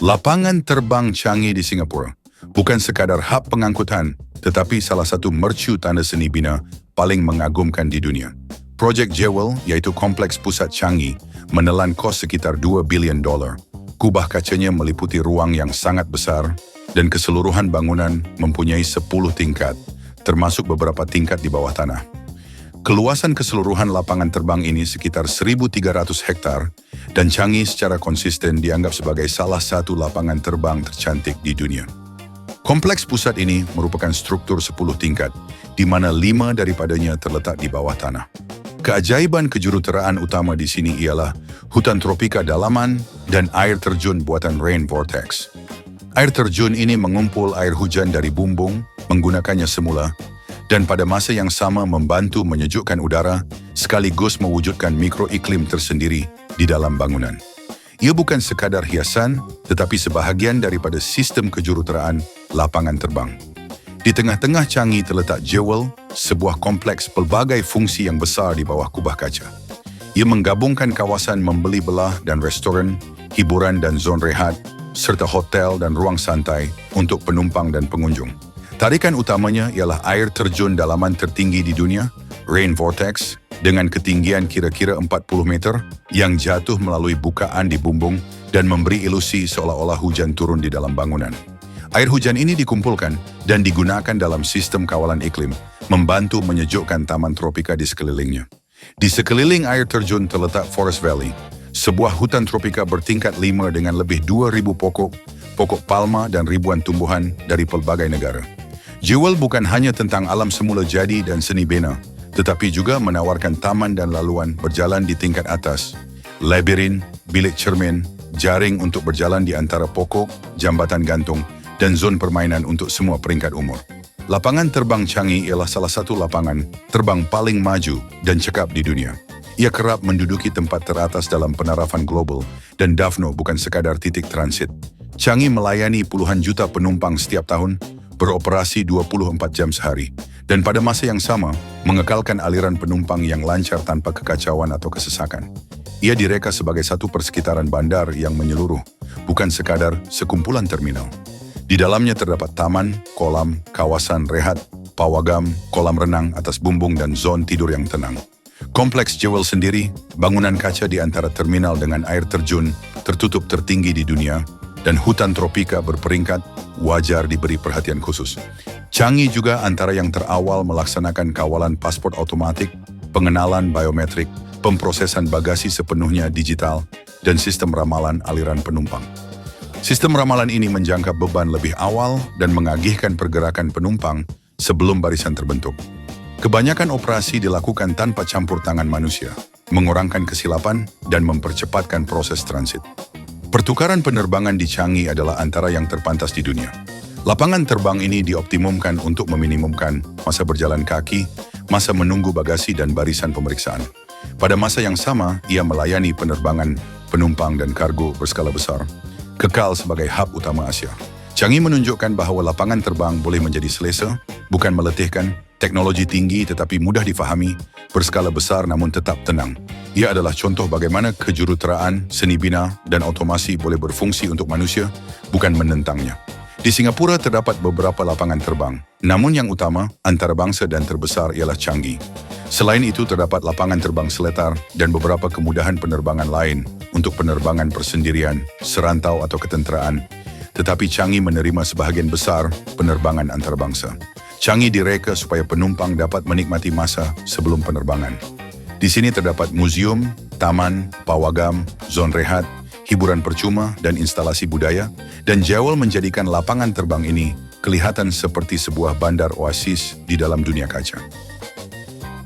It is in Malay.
Lapangan terbang Changi di Singapura bukan sekadar hub pengangkutan, tetapi salah satu mercu tanda seni bina paling mengagumkan di dunia. Projek Jewel, yaitu Kompleks Pusat Changi, menelan kos sekitar $2 bilion. Kubah kacanya meliputi ruang yang sangat besar dan keseluruhan bangunan mempunyai 10 tingkat, termasuk beberapa tingkat di bawah tanah. Keluasan keseluruhan lapangan terbang ini sekitar 1.300 hektar dan Changi secara konsisten dianggap sebagai salah satu lapangan terbang tercantik di dunia. Kompleks pusat ini merupakan struktur 10 tingkat, di mana 5 daripadanya terletak di bawah tanah. Keajaiban kejuruteraan utama di sini ialah hutan tropika dalaman dan air terjun buatan Rain Vortex. Air terjun ini mengumpul air hujan dari bumbung, menggunakannya semula, dan pada masa yang sama membantu menyejukkan udara sekaligus mewujudkan mikroiklim tersendiri di dalam bangunan. Ia bukan sekadar hiasan, tetapi sebahagian daripada sistem kejuruteraan lapangan terbang. Di tengah-tengah Changi terletak Jewel, sebuah kompleks pelbagai fungsi yang besar di bawah kubah kaca. Ia menggabungkan kawasan membeli belah dan restoran, hiburan dan zon rehat, serta hotel dan ruang santai untuk penumpang dan pengunjung. Tarikan utamanya ialah air terjun dalaman tertinggi di dunia, Rain Vortex, dengan ketinggian kira-kira 40 meter yang jatuh melalui bukaan di bumbung dan memberi ilusi seolah-olah hujan turun di dalam bangunan. Air hujan ini dikumpulkan dan digunakan dalam sistem kawalan iklim, membantu menyejukkan taman tropika di sekelilingnya. Di sekeliling air terjun terletak Forest Valley, sebuah hutan tropika bertingkat 5 dengan lebih 2.000 pokok palma dan ribuan tumbuhan dari pelbagai negara. Jewel bukan hanya tentang alam semula jadi dan seni bina, tetapi juga menawarkan taman dan laluan berjalan di tingkat atas, labirin, bilik cermin, jaring untuk berjalan di antara pokok, jambatan gantung, dan zon permainan untuk semua peringkat umur. Lapangan terbang Changi ialah salah satu lapangan terbang paling maju dan cekap di dunia. Ia kerap menduduki tempat teratas dalam penarafan global dan Davno bukan sekadar titik transit. Changi melayani puluhan juta penumpang setiap tahun, beroperasi 24 jam sehari, dan pada masa yang sama mengekalkan aliran penumpang yang lancar tanpa kekacauan atau kesesakan. Ia direka sebagai satu persekitaran bandar yang menyeluruh, bukan sekadar sekumpulan terminal. Di dalamnya terdapat taman, kolam, kawasan rehat, pawagam, kolam renang atas bumbung dan zon tidur yang tenang. Kompleks Jewel sendiri, bangunan kaca di antara terminal dengan air terjun tertutup tertinggi di dunia, dan hutan tropika berperingkat, wajar diberi perhatian khusus. Changi juga antara yang terawal melaksanakan kawalan paspor otomatik, pengenalan biometrik, pemprosesan bagasi sepenuhnya digital, dan sistem ramalan aliran penumpang. Sistem ramalan ini menjangka beban lebih awal dan mengagihkan pergerakan penumpang sebelum barisan terbentuk. Kebanyakan operasi dilakukan tanpa campur tangan manusia, mengurangkan kesilapan dan mempercepatkan proses transit. Pertukaran penerbangan di Changi adalah antara yang terpantas di dunia. Lapangan terbang ini dioptimumkan untuk meminimumkan masa berjalan kaki, masa menunggu bagasi dan barisan pemeriksaan. Pada masa yang sama, ia melayani penerbangan penumpang dan kargo berskala besar, kekal sebagai hub utama Asia. Changi menunjukkan bahawa lapangan terbang boleh menjadi selesa, bukan meletihkan, teknologi tinggi tetapi mudah difahami, berskala besar namun tetap tenang. Ia adalah contoh bagaimana kejuruteraan, seni bina, dan otomasi boleh berfungsi untuk manusia, bukan menentangnya. Di Singapura terdapat beberapa lapangan terbang, namun yang utama, antarabangsa dan terbesar ialah Changi. Selain itu terdapat lapangan terbang seletar dan beberapa kemudahan penerbangan lain untuk penerbangan persendirian, serantau atau ketenteraan, tetapi Changi menerima sebahagian besar penerbangan antarabangsa. Changi direka supaya penumpang dapat menikmati masa sebelum penerbangan. Di sini terdapat museum, taman, pawagam, zon rehat, hiburan percuma, dan instalasi budaya, dan Jewel menjadikan lapangan terbang ini kelihatan seperti sebuah bandar oasis di dalam dunia kaca.